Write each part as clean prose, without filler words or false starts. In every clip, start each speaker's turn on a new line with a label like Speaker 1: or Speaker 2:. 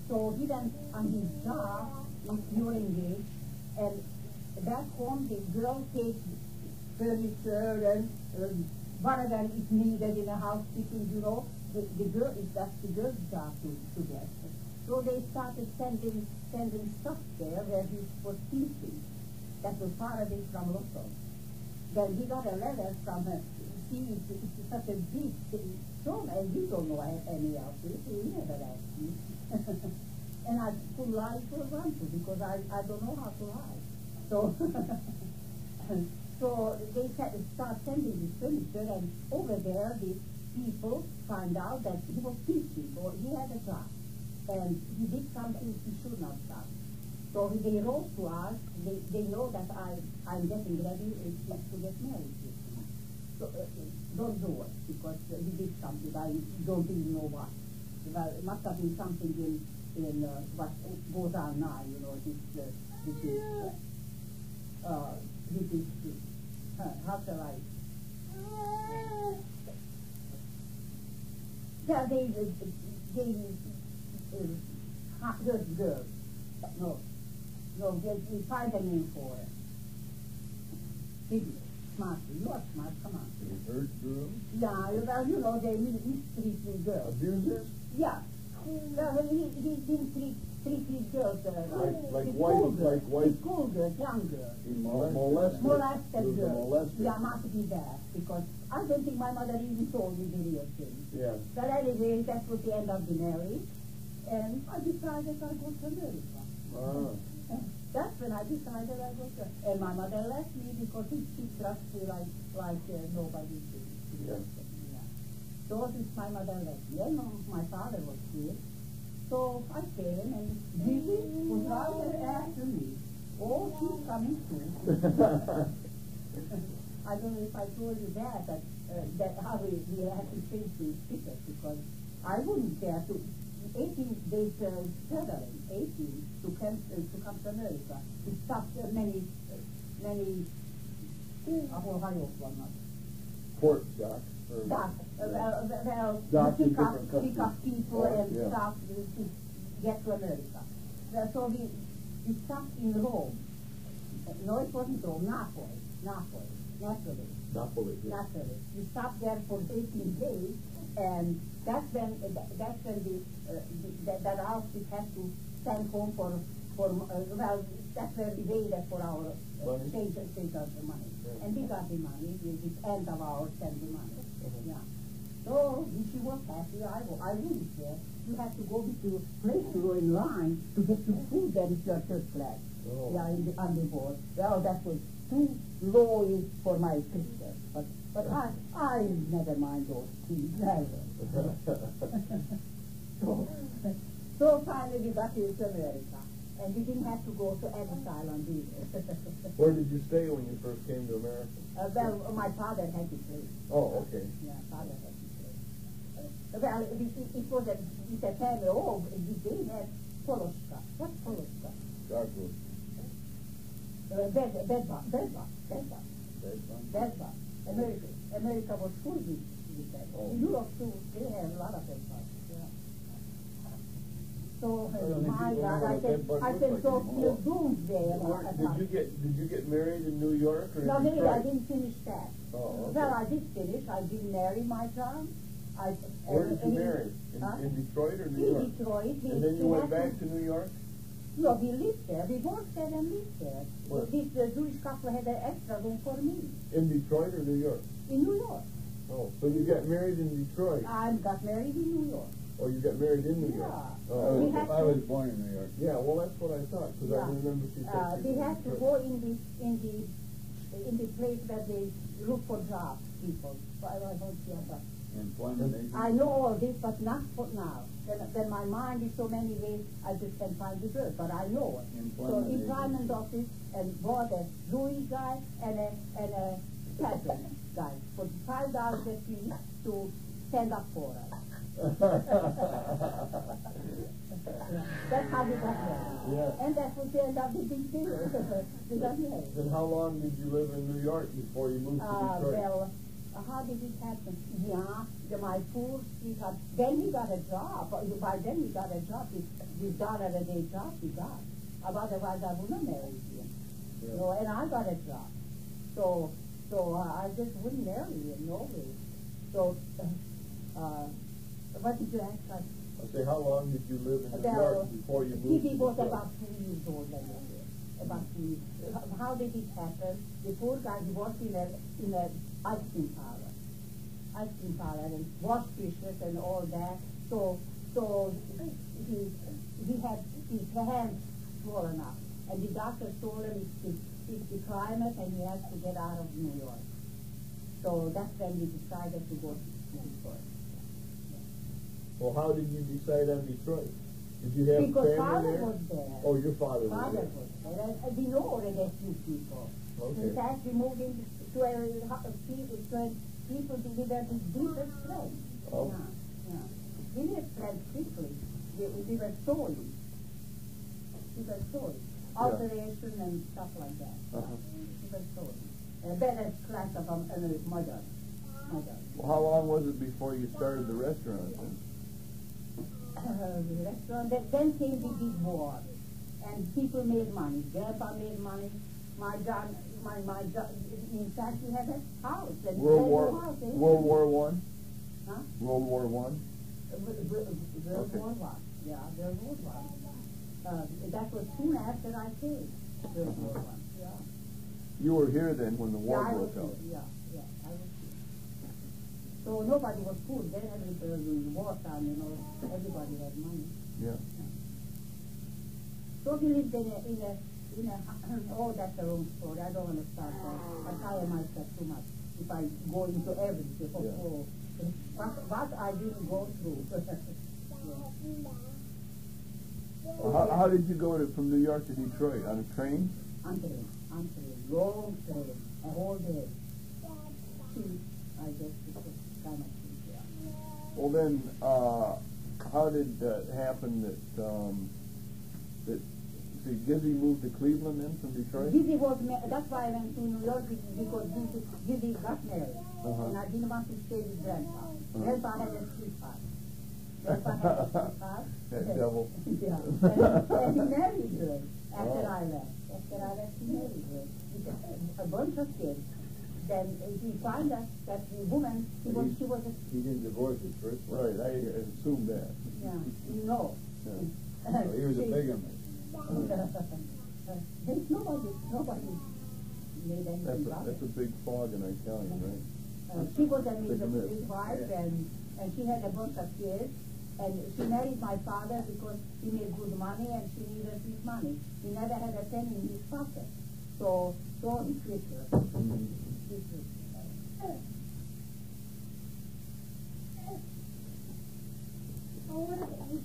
Speaker 1: So he went on his job in Nuremberg, and back home the girl takes furniture and whatever is needed in a housekeeping, you know. The girl is that's the girl's job to get. So they started sending stuff there where he was teaching. That was far away from Lotto. Then he got a letter from her. See, it's such a big thing. So, and we don't know any of it. He never asked me. And I could lie if I want to, because I don't know how to lie. So, so they start sending this furniture, and over there the people find out that he was teaching, or he had a class, and he did something he should not have. So they wrote to us. They know that I'm getting ready to get married. So don't do it, because he did something. I don't even know what. Well, it must have been something in what goes on now. You know, this is how shall I? Yeah, they hurt girls. No, we find a name for it. Didn't smart. You are smart, come on.
Speaker 2: They hurt girls?
Speaker 1: Yeah, well, you know, they mistreat girls.
Speaker 2: Abusers?
Speaker 1: Yeah. Well, he didn't treat these girls
Speaker 2: like white
Speaker 1: school girls, young girls.
Speaker 2: Molested
Speaker 1: girls. Yeah, must be that, because I don't think my mother even told me the real thing.
Speaker 2: Yeah.
Speaker 1: But anyway, that was the end of the marriage, and I decided I'd go to America.
Speaker 2: Ah.
Speaker 1: That's when I decided I'd go to America. And my mother left me because she trusts me like nobody did.
Speaker 2: Yeah.
Speaker 1: So since my mother left me, and my father was here, so I came, and Gigi was right there after me. Oh, she's coming too. I don't know if I told you that how we had to change the ticket, because I wouldn't care to 18 days traveling, 18 to come to America. We stopped many
Speaker 2: Port docks.
Speaker 1: Pick up people and stuff to get to America. So we stopped in Rome. No, it wasn't Rome, Napoli. We stopped there for 18 days, and that's when that outfit had to send home for well, that's where we waited for our change of the money. Yeah. And we got the money, the end of our send the money. Yeah. So she was happy. I wouldn't care. You have to go to a place to go in line to get your food that is your first class. Oh. Yeah, on the board. Well, that was too low for my sister. But I never mind those things, never. So finally we got here to America. And we didn't have to go to Ellis Island either.
Speaker 2: Where did you stay when you first came to America?
Speaker 1: Well, my father had the place.
Speaker 2: Oh, okay.
Speaker 1: Yeah, father had the place. Well, it was a family. Oh, they had Poloska. What's Poloska?
Speaker 2: Chocolate.
Speaker 1: Bedbugs. America was full with that.
Speaker 2: Oh.
Speaker 1: Europe too, they had a lot of bedbugs. So my God, I can so feel doomsday.
Speaker 2: Did you get married in New York or
Speaker 1: no,
Speaker 2: in Detroit?
Speaker 1: I didn't finish that.
Speaker 2: Oh, okay.
Speaker 1: Well, I did finish. I didn't marry my son.
Speaker 2: Where did you marry? In Detroit or New York?
Speaker 1: In Detroit.
Speaker 2: And then you went back to New York?
Speaker 1: No, we lived there. We both there and lived there.
Speaker 2: What?
Speaker 1: This Jewish couple had an extra room for me.
Speaker 2: In Detroit or New York?
Speaker 1: In New York.
Speaker 2: Oh, so you got married in Detroit?
Speaker 1: I got married in New York.
Speaker 2: Oh, you got married in New York?
Speaker 1: Yeah.
Speaker 2: Oh,
Speaker 3: I was born in New York.
Speaker 2: yeah, well, that's what I thought, because I remember she said
Speaker 1: we had to go in the place where they look for jobs, people. I don't see about.
Speaker 3: Employment.
Speaker 1: I know all this, but not for now. When my mind is so many ways, I just can't find the word, but I know it. So employment office, and bought a Jewish guy and a Catholic guy for $5 that we used to stand up for us. That's how we got married.
Speaker 2: Yeah.
Speaker 1: And that was the end of the big deal. We got married.
Speaker 2: And how long did you live in New York before you moved to Detroit?
Speaker 1: Well, how did it happen? Yeah, my poor sweetheart. Then he got a job. By then he got a job. This $1 a day job he got. Otherwise I wouldn't have married him.
Speaker 2: Yeah.
Speaker 1: You know, and I got a job. So I just wouldn't marry him, no way. So, what did you ask?
Speaker 2: I say, how long did you live in New York before you moved
Speaker 1: He
Speaker 2: to
Speaker 1: was
Speaker 2: Detroit?
Speaker 1: about 2 years old when I did. About 2 years. How did it happen? The poor guy, he worked in a ice cream parlor and washed dishes and all that. So he had his hands swollen up. And the doctor told him it's the climate and he has to get out of New York. So that's when we decided to go to Detroit.
Speaker 2: Well, how did you decide on Detroit? Did you have
Speaker 1: Because
Speaker 2: family
Speaker 1: father
Speaker 2: there?
Speaker 1: was there.
Speaker 2: Oh, your father was
Speaker 1: Father
Speaker 2: there.
Speaker 1: was there. And we know already a few people.
Speaker 2: Okay.
Speaker 1: In fact, we moved into people to live at the deepest friends.
Speaker 2: Oh.
Speaker 1: Yeah. We were friends quickly. We were sorry. Operation and stuff like that.
Speaker 2: Uh-huh.
Speaker 1: We were sorry. Better class of mother.
Speaker 2: Well, how long was it before you started the restaurant then?
Speaker 1: The restaurant. Then came the big war, and people made money. Grandpa made money. My John. In fact, we had a house.
Speaker 2: World War One?
Speaker 1: Huh?
Speaker 2: World War One?
Speaker 1: World
Speaker 2: Okay.
Speaker 1: War One. Yeah, World War One. That was soon after I came. World War One. Yeah.
Speaker 2: You were here then when the war
Speaker 1: I
Speaker 2: broke
Speaker 1: was
Speaker 2: out.
Speaker 1: here. Yeah, I was here. So nobody was poor. Then everybody in wartime, you know, everybody had money.
Speaker 2: Yeah.
Speaker 1: So we lived in a oh, that's a long story. I don't want to start that. I tire myself too much if I go into everything.
Speaker 2: Yeah.
Speaker 1: Oh, what I didn't go through.
Speaker 2: Well, how did you go from New York to Detroit? On a train?
Speaker 1: On train. Long train. A whole day. I guess it was kind of cheap, yeah.
Speaker 2: Well then, how did that happen that Gizzy moved to Cleveland then from Detroit?
Speaker 1: Gizzy was, that's why I went to New York, because Gizzy got married.
Speaker 2: Uh-huh.
Speaker 1: And I didn't want to stay with Grandpa.
Speaker 2: Uh-huh.
Speaker 1: Grandpa had a sweetheart. Grandpa had a sweetheart.
Speaker 2: That devil.
Speaker 1: Yeah. And he married her after
Speaker 2: Oh.
Speaker 1: I left. After I left, he married her. With a bunch of kids. Then he found out that the woman, she was a,
Speaker 3: He didn't divorce his first wife.
Speaker 2: Right, I assumed that.
Speaker 1: yeah, no.
Speaker 3: So he was a bigamist.
Speaker 1: There's nobody made anything about
Speaker 2: That's
Speaker 1: it.
Speaker 2: a big fog in Italian, right?
Speaker 1: She was a
Speaker 2: Bigamist.
Speaker 1: midwife,
Speaker 3: Yeah.
Speaker 1: and she had a bunch of kids, and she married my father because he made good money and she needed his money. He never had a penny in his pocket, so he quit her.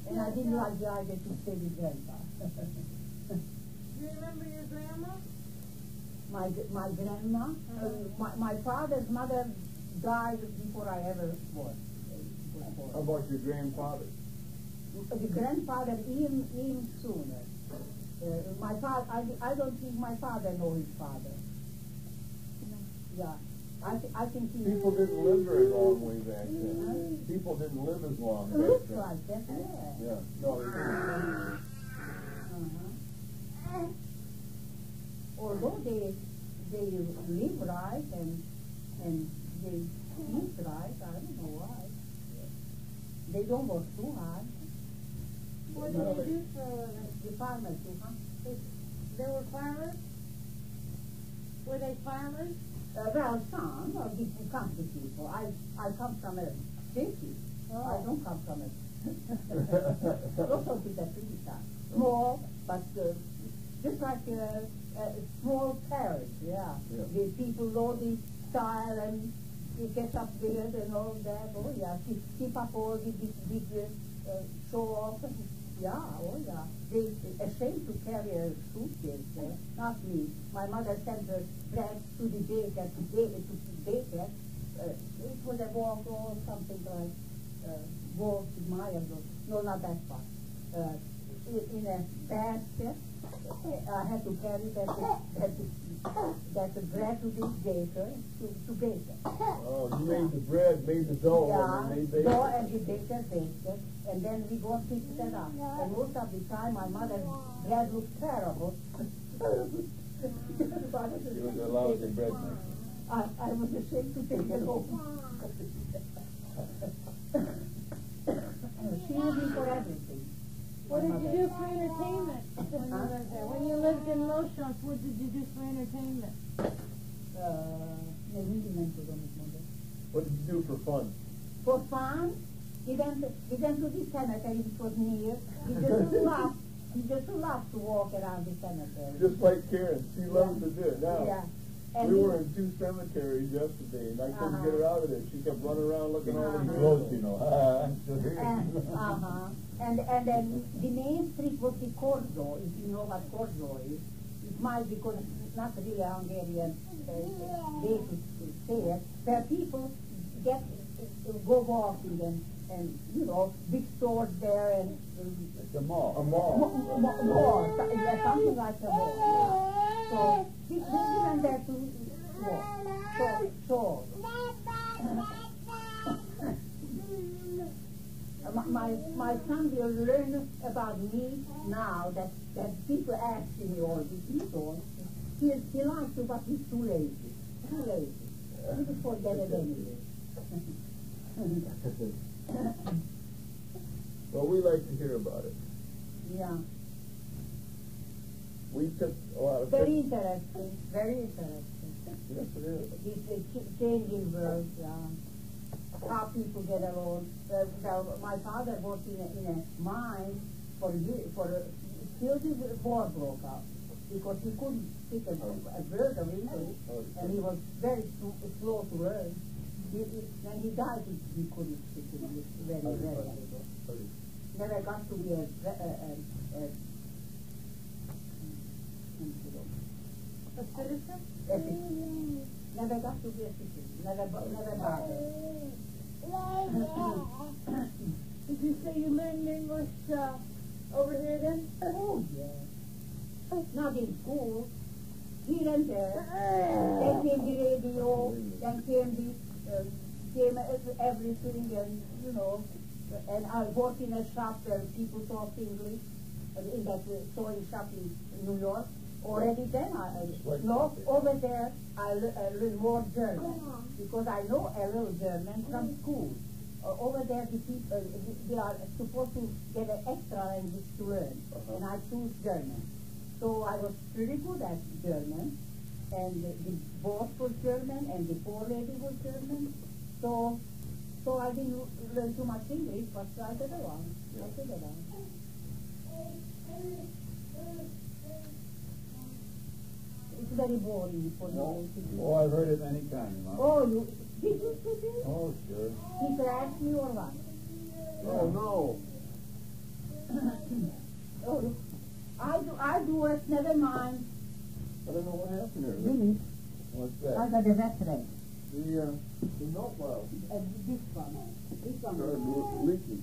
Speaker 1: And I didn't like the idea to stay with Grandpa.
Speaker 4: Do you remember your grandma?
Speaker 1: My grandma, my father's mother died before I ever was
Speaker 3: How
Speaker 1: born.
Speaker 3: about your grandfather?
Speaker 1: The grandfather even sooner. My father, I don't think my father knew his father. Yeah, I think he.
Speaker 2: People didn't live very long way back then. People didn't live as long back
Speaker 1: Looks
Speaker 2: then.
Speaker 1: like that, yeah.
Speaker 2: Yeah. No, they didn't.
Speaker 1: Although they live right and they eat right, I don't know why. They don't work too hard.
Speaker 4: What did they do for a living?
Speaker 1: The farmers do, huh?
Speaker 4: They were farmers? Were they farmers?
Speaker 1: Well, some of the country people. I come from a city. I don't come from a also to the city town. Small, but just like a small parish, yeah.
Speaker 2: Yeah.
Speaker 1: The people know the style and they get up there and all that. Oh yeah, keep up all the big show off. Yeah, oh yeah. They ashamed to carry a suitcase. Not me. My mother sent her bread to the baker to bake it. It was a walk or something like walk miles. No, not that far. In a basket. I had to carry that That's the bread to this baker, to bake it.
Speaker 2: Oh, you made the bread, made the dough, and then they baked
Speaker 1: dough
Speaker 2: it.
Speaker 1: and the baker baked it, and then we go pick it up. And most of the time, my mother's bread looked terrible.
Speaker 3: She was a lousy bread maker.
Speaker 1: I was ashamed to take it home. She used me for everything.
Speaker 4: What did you do for entertainment when you lived there? When you lived in Loshamp, what did you do for entertainment?
Speaker 2: What did you do for fun?
Speaker 1: For fun, we went to the cemetery, which was near. We just loved to walk around the cemetery.
Speaker 2: Just like Karen, she loves to do it now.
Speaker 1: Yeah. And
Speaker 2: We were in 2 cemeteries yesterday, and I couldn't get her out of there. She kept running around looking all the
Speaker 3: Close, you know. I'm still here.
Speaker 1: And then the main street was the Corso, if you know what Corso is. It might, because it's not really a Hungarian way to say it, where people go walking and you know, big stores there and...
Speaker 3: It's a mall.
Speaker 2: A mall.
Speaker 1: Mall, yeah, something like a mall. So, we went there to walk. So, my son will learn about me now that people ask me all this. He likes to, but he's too lazy. Too lazy. He will forget it anyway.
Speaker 2: Well, we like to hear about it.
Speaker 1: Yeah.
Speaker 2: We took a lot of
Speaker 1: Very interesting. Very interesting.
Speaker 2: Yes, it is.
Speaker 1: It's changing world. How people get along. Well, my father worked in a mine for till the war broke out, because he couldn't speak a word of English, and he was very slow to learn. When he died, he couldn't speak English very well. Never got to be a
Speaker 4: citizen?
Speaker 1: Never got to be a citizen. Never bothered.
Speaker 4: Did you say you learned English over here then?
Speaker 1: Oh, yeah. Not in school. Here and there. Then came the radio, then came everything, and, you know. And I worked in a shop where people talked English, in that sewing shop in New York. Already then, over there, I learned more German, because I know a little German from school. Over there, the people, they are supposed to get an extra language to learn, and I choose German. So I was pretty good at German, and the boss was German, and the poor lady was German. So I didn't learn too much English, but I got along. It's very boring for you to do.
Speaker 3: Oh, I've heard it many times, Mom.
Speaker 1: Oh, did you do this?
Speaker 3: Oh, sure.
Speaker 1: People ask you or what?
Speaker 2: Oh, no.
Speaker 1: Oh, I do it, never mind.
Speaker 2: I don't know what happened there.
Speaker 1: Really?
Speaker 3: What's
Speaker 1: I
Speaker 3: that?
Speaker 1: got a veteran.
Speaker 2: The milk valve
Speaker 1: This one.
Speaker 2: started leaking.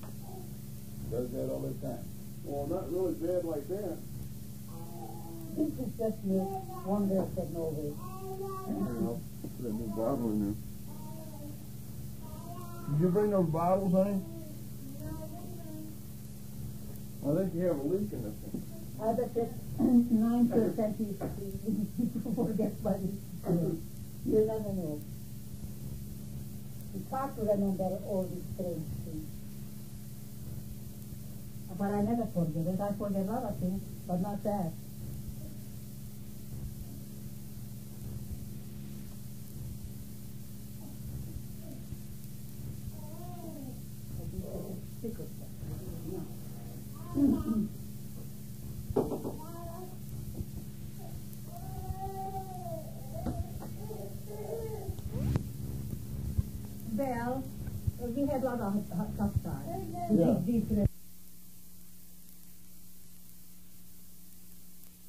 Speaker 3: Does that all the time.
Speaker 2: Well, not really bad like that.
Speaker 1: This is just me. One girl said no way.
Speaker 2: I'll put a new bottle in there. Did you bring those bottles, honey? I think you have a leak in this one.
Speaker 1: I bet that 9% is forget money. You'll never know. It's hard to remember all these strange things. But I never forget it. I forget a lot of things, but not that. Well, we had a lot of tough times.
Speaker 2: Yeah.
Speaker 1: These